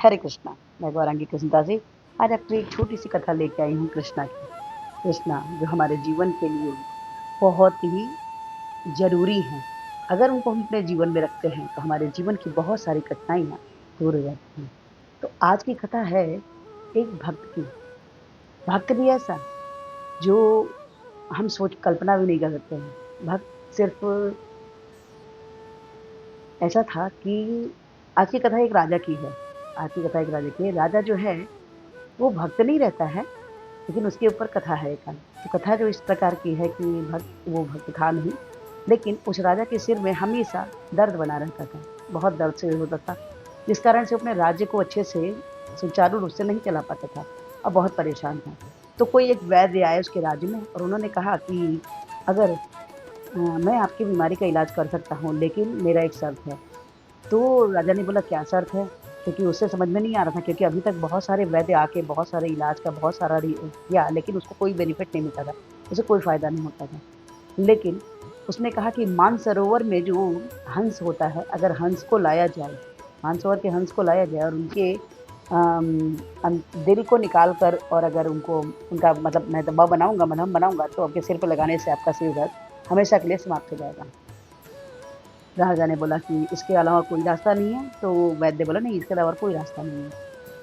हरे कृष्णा। मैं गौरांगी कृष्णदास जी आज आपके लिए एक छोटी सी कथा लेके आई हूँ कृष्णा की। कृष्णा जो हमारे जीवन के लिए बहुत ही ज़रूरी हैं। अगर उनको हम अपने जीवन में रखते हैं तो हमारे जीवन की बहुत सारी कठिनाइयाँ दूर हो जाती हैं। तो आज की कथा है एक भक्त की। भक्त भी ऐसा जो हम सोच कल्पना भी नहीं कर सकते हैं। भक्त सिर्फ़ ऐसा था कि आज की कथा एक राजा की है। आज की कथा एक राजा की है। राजा जो है वो भक्त नहीं रहता है, लेकिन उसके ऊपर कथा है एक। तो कथा जो इस प्रकार की है कि वो भक्त था नहीं, लेकिन उस राजा के सिर में हमेशा दर्द बना रहता था। बहुत दर्द से होता था, जिस कारण से अपने राज्य को अच्छे से सुचारू रूप से नहीं चला पाता था और बहुत परेशान था। तो कोई एक वैद्य आए उसके राज्य में और उन्होंने कहा कि अगर मैं आपकी बीमारी का इलाज कर सकता हूँ, लेकिन मेरा एक शर्त है। तो राजा ने बोला क्या शर्त है? क्योंकि उसे समझ में नहीं आ रहा था, क्योंकि अभी तक बहुत सारे वैद्य आके बहुत सारे इलाज का बहुत सारा किया, लेकिन उसको कोई बेनिफिट नहीं मिलता था, उसे कोई फ़ायदा नहीं होता था। लेकिन उसने कहा कि मानसरोवर में जो हंस होता है, अगर हंस को लाया जाए, मानसरोवर के हंस को लाया जाए और उनके दिल को निकाल कर और अगर उनको उनका मतलब मैं दवा बनाऊँगा, मलहम बनाऊँगा तो आपके सिर पे लगाने से आपका सिर दर्द हमेशा के लिए समाप्त हो जाएगा। राजा ने बोला कि इसके अलावा कोई रास्ता नहीं है, तो वैद्य बोला नहीं इसके अलावा और कोई रास्ता नहीं है।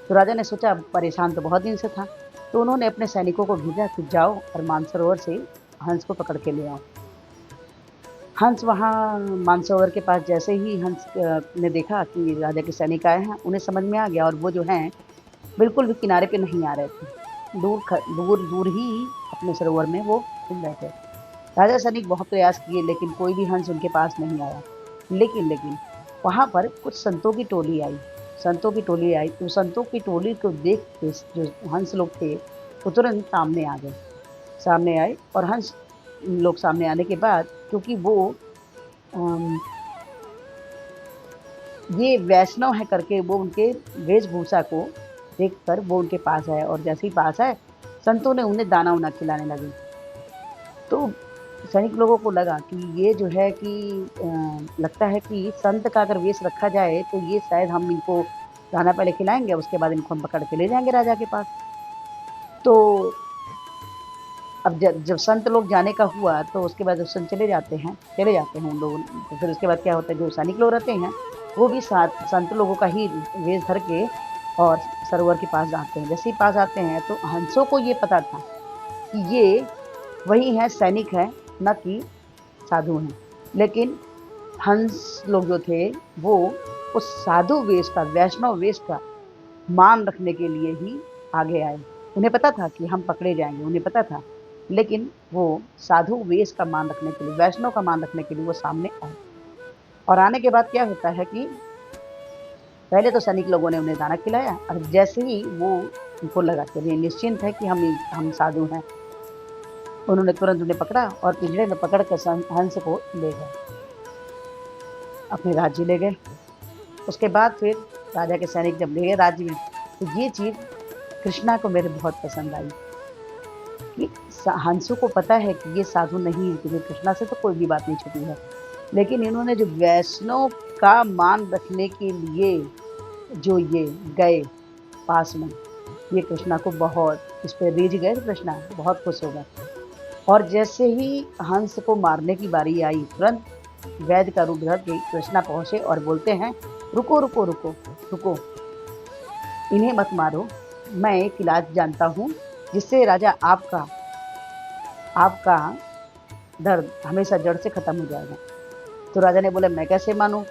तो राजा ने सोचा परेशान तो बहुत दिन से था, तो उन्होंने अपने सैनिकों को भेजा कि जाओ और मानसरोवर से हंस को पकड़ के ले आओ। हंस वहाँ मानसरोवर के पास जैसे ही हंस ने देखा कि राजा के सैनिक आए हैं, उन्हें समझ में आ गया और वो जो हैं बिल्कुल भी किनारे पे नहीं आ रहे थे। दूर ही अपने सरोवर में वो घूम रहे थे। राजा सैनिक बहुत प्रयास किए लेकिन कोई भी हंस उनके पास नहीं आया। लेकिन वहाँ पर कुछ संतों की टोली आई। संतों की टोली आई, तो संतों की टोली को देख के जो हंस लोग थे, वो तुरंत सामने आ गए। सामने आए और हंस लोग सामने आने के बाद क्योंकि वो अम, ये वैष्णव है करके वो उनके वेशभूषा को देखकर वो उनके पास आए और जैसे ही पास आए, संतों ने उन्हें दाना-वाना खिलाने लगे। तो सैनिक लोगों को लगा कि ये जो है कि लगता है कि संत का अगर वेश रखा जाए तो ये शायद हम इनको दाना पहले खिलाएँगे, उसके बाद इनको हम पकड़ के ले जाएँगे राजा के पास। तो अब जब संत लोग जाने का हुआ तो उसके बाद जब संत चले जाते हैं उन लोग, तो फिर उसके बाद क्या होता है जो सैनिक लोग रहते हैं, वो भी साथ संत लोगों का ही वेश धर के और सरोवर के पास जाते हैं। जैसे ही पास आते हैं तो हंसों को ये पता था कि ये वही हैं सैनिक हैं, ना कि साधु हैं। लेकिन हंस लोग जो थे वो उस साधु वेश का, वैष्णव वेश का मान रखने के लिए ही आगे आए। उन्हें पता था कि हम पकड़े जाएँगे, उन्हें पता था। लेकिन वो साधु वेश का मान रखने के लिए, वैष्णव का मान रखने के लिए वो सामने आए। और आने के बाद क्या होता है कि पहले तो सैनिक लोगों ने उन्हें दाना खिलाया और जैसे ही वो उनको लगा कि ये निश्चिंत है कि हम साधु हैं, उन्होंने तुरंत उन्हें पकड़ा और पिंजरे में पकड़ कर हंस को ले गए, अपने राज्य ले गए। उसके बाद फिर राजा के सैनिक जब ले गए राज्य में, तो ये चीज़ कृष्णा को मेरे बहुत पसंद आई कि हंसों को पता है कि ये साधु नहीं है, क्योंकि कृष्णा से तो कोई भी बात नहीं छुपी है। लेकिन इन्होंने जो वैष्णव का मान रखने के लिए जो ये गए पास में, ये कृष्णा को बहुत इस पे रीझ गए। कृष्णा बहुत खुश हो गए और जैसे ही हंस को मारने की बारी आई, तुरंत वैद्य का रूप धर के कृष्णा पहुँचे और बोलते हैं, "रुको, रुको, रुको, रुको, इन्हें मत मारो। मैं एक इलाज जानता हूँ, जिससे राजा आपका आपका दर्द हमेशा जड़ से खत्म हो जाएगा।" तो राजा ने बोला, "मैं कैसे मानूँ?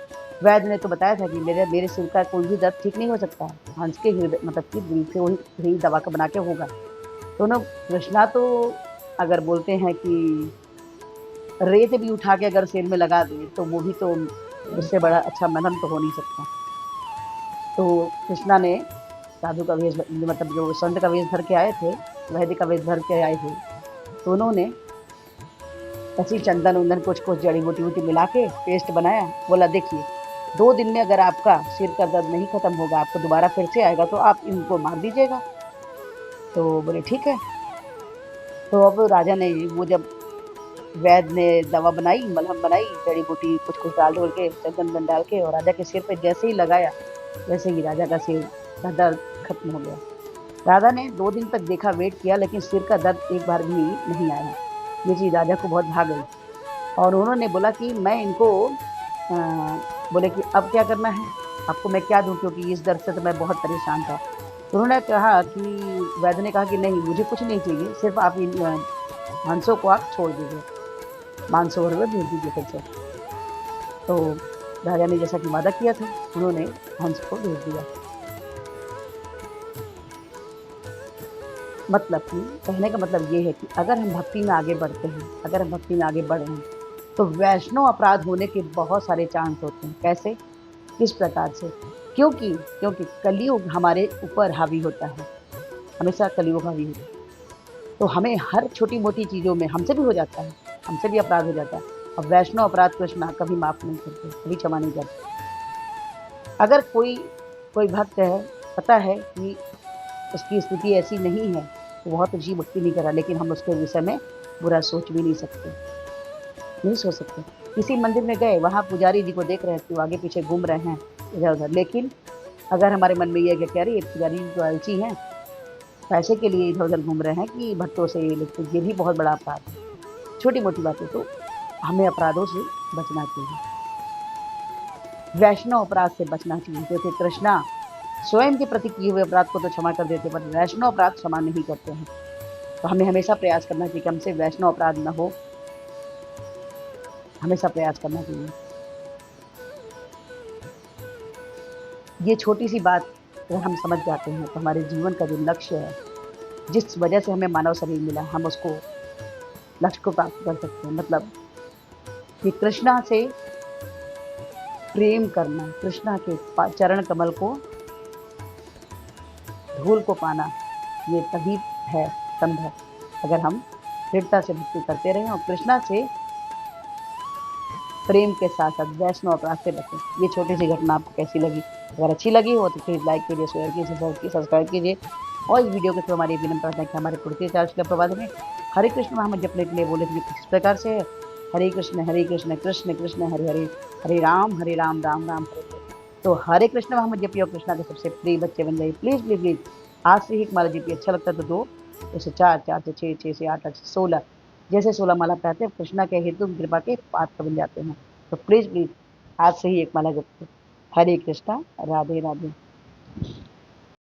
वैद्य ने तो बताया था कि मेरे मेरे सिर का कोई भी दर्द ठीक नहीं हो सकता है। हंस के हृदय मतलब कि दिल से वही दवा का बना के होगा।" तो ना कृष्णा तो अगर बोलते हैं कि रेत भी उठा के अगर सिर में लगा दें, तो वो भी तो उससे बड़ा अच्छा मलहम तो हो नहीं सकता। तो कृष्णा ने साधु का वेश मतलब जो संत का वेश धर के आए थे, वैद्य का वेश धर के आए थे, तो उन्होंने ऐसे ही चंदन-वंदन कुछ-कुछ जड़ी-बूटी-वूटी मिला के पेस्ट बनाया। बोला देखिए, 2 दिन में अगर आपका सिर का दर्द नहीं खत्म होगा, आपको दोबारा फिर से आएगा तो आप इनको मार दीजिएगा। तो बोले ठीक है। तो अब राजा ने वो जब वैद्य ने दवा बनाई, मलहम बनाई, जड़ी-बूटी कुछ-कुछ डाल-डूल के, चंदन-वंदन डाल के और राजा के सिर पे जैसे ही लगाया, वैसे ही राजा का सिर का दर्द खत्म हो गया। राधा ने 2 दिन तक देखा, वेट किया, लेकिन सिर का दर्द एक बार भी नहीं आया। ये चीज़ राजा को बहुत भा गई और उन्होंने बोला कि मैं इनको बोले कि अब क्या करना है? आपको मैं क्या दूँ? क्योंकि इस दर्द से तो मैं बहुत परेशान था। तो उन्होंने कहा कि वैद्य ने कहा कि नहीं, मुझे कुछ नहीं चाहिए, सिर्फ़ आप इन हंसों को आप छोड़ दीजिए, मानसरोवर में भेज दीजिए फिर से। तो राजा ने जैसा कि वादा किया था, उन्होंने हंस को भेज दिया। मतलब कि कहने का मतलब ये है कि अगर हम भक्ति में आगे बढ़ते हैं, अगर हम भक्ति में आगे बढ़ रहे हैं, तो वैष्णव अपराध होने के बहुत सारे चांस होते हैं। कैसे? किस प्रकार से? क्योंकि क्योंकि कलयुग हमारे ऊपर हावी होता है, हमेशा कलयुग हावी होता है। तो हमें हर छोटी-मोटी चीज़ों में हमसे भी हो जाता है, हमसे भी अपराध हो जाता है। अब वैष्णव अपराध कृष्ण कभी माफ़ नहीं करते, कभी क्षमा नहीं करते। अगर कोई कोई भक्त है, पता है कि उसकी स्थिति ऐसी नहीं है, वो बहुत ऊँची भक्ति नहीं कर रहा, लेकिन हम उसके विषय में बुरा सोच भी नहीं सकते, नहीं सोच सकते। किसी मंदिर में गए, वहाँ पुजारी जी को देख रहे हैं कि वो आगे-पीछे घूम रहे हैं इधर-उधर, लेकिन अगर हमारे मन में ये है कि अरे! ये पुजारी जी तो आलसी हैं, पैसे के लिए इधर-उधर घूम रहे हैं कि भक्तों से ये लेते, ये भी बहुत बड़ा अपराध है। छोटी-मोटी बातें तो हमें अपराधों से बचना चाहिए। वैष्णव अपराध से बचना चाहिए, क्योंकि कृष्णा स्वयं के प्रति किए हुए अपराध को तो क्षमा कर देते, पर वैष्णव अपराध क्षमा नहीं करते हैं। तो हमें हमेशा प्रयास करना चाहिए कि हमसे वैष्णव अपराध ना हो, हमेशा प्रयास करना चाहिए। ये छोटी-सी बात अगर हम समझ जाते हैं, तो हमारे जीवन का जो लक्ष्य है, जिस वजह से हमें मानव शरीर मिला, हम उसको लक्ष्य को प्राप्त कर सकते हैं। मतलब कि कृष्णा से प्रेम करना, कृष्णा के चरण कमल को, धूल को पाना, ये तभी है संभव अगर हम दृढ़ता से भक्ति करते रहें और कृष्णा से प्रेम के साथ साथ वैष्णव अपराध से बचें। ये छोटी सी घटना आपको कैसी लगी? अगर अच्छी लगी हो तो प्लीज़ लाइक कीजिए, शेयर कीजिए, सब्सक्राइब कीजिए और इस वीडियो के थ्रू हमारी विनम्र प्रार्थना है कि हमारे कुर्ती चार्ज के प्रभात में हरे कृष्ण महामंत्र जपने के लिए बोले थे किस प्रकार से है? हरे कृष्ण कृष्ण कृष्ण हरे हरे, हरे राम राम राम हरे हरे। तो हरे कृष्ण महामंत्र जपिए और कृष्णा के सबसे प्रिय बच्चे बन जाइए। प्लीज़ प्लीज़ प्लीज़ आज से ही एक माला जपिए। अच्छा लगता है तो 2, जैसे 4, 4 से 6, 6 से 8, 8 से 16, जैसे 16 माला पढ़ते हैं कृष्णा के हेतु कृपा के पात्र बन जाते हैं। तो प्लीज़ प्लीज़ आज से ही एक माला जपिए। हरे कृष्णा, राधे राधे।